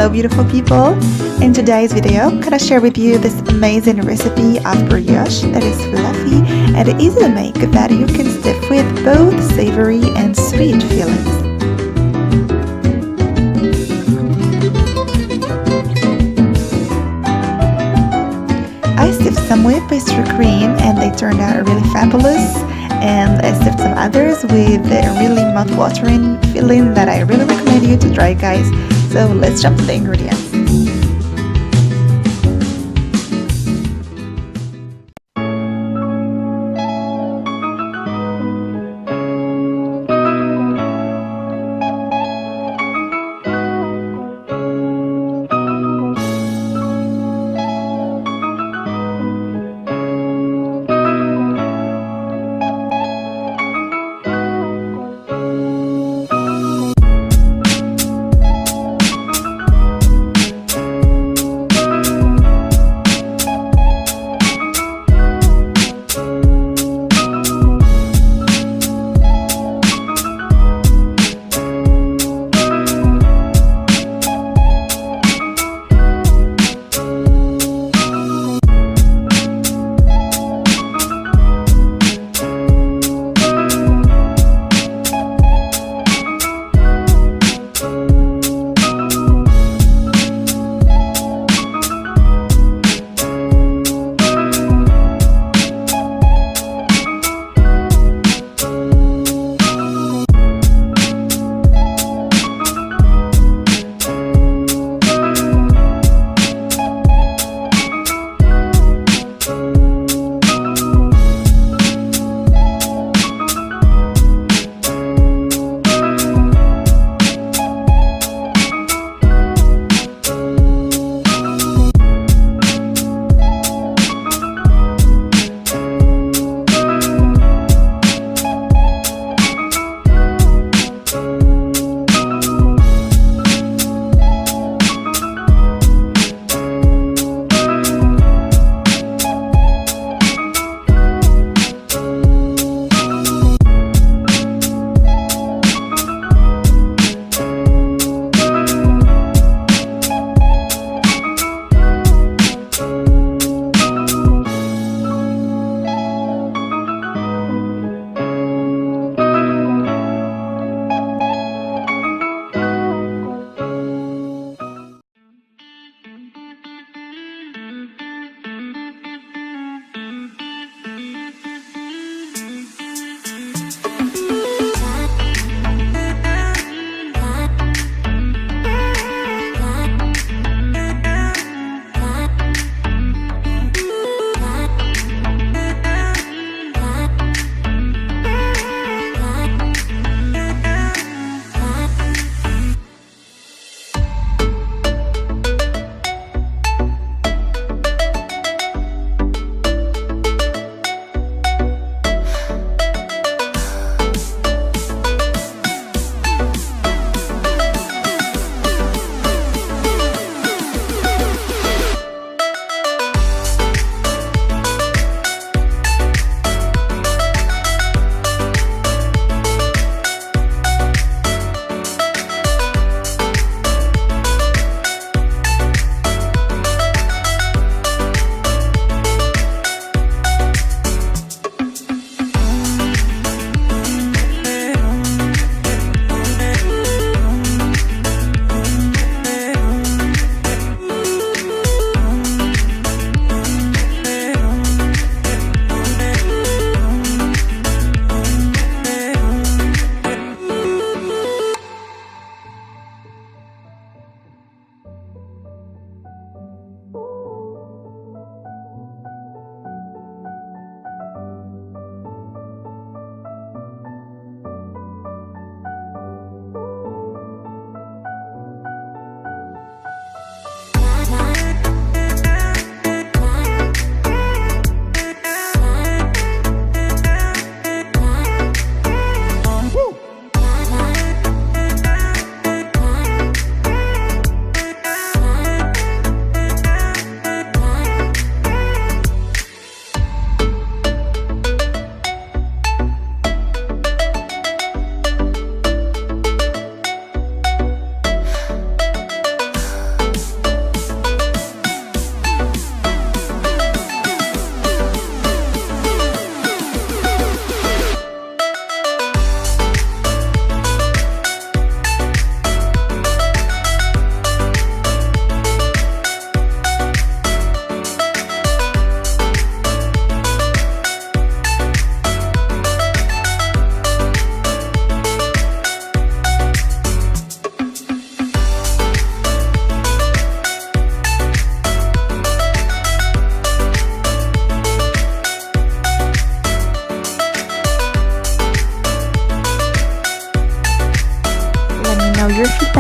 Hello beautiful people! In today's video, I'm gonna share with you this amazing recipe of brioche that is fluffy and easy to make that you can stuff with both savory and sweet fillings. I stuffed some with pastry cream and they turned out really fabulous, and I stuffed some others with a really mouth-watering filling that I really recommend you to try, guys. So let's jump to the ingredients.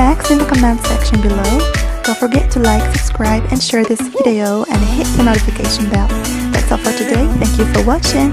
next in the comment section below. Don't forget to like, subscribe, and share this video and hit the notification bell. That's all for today. Thank you for watching.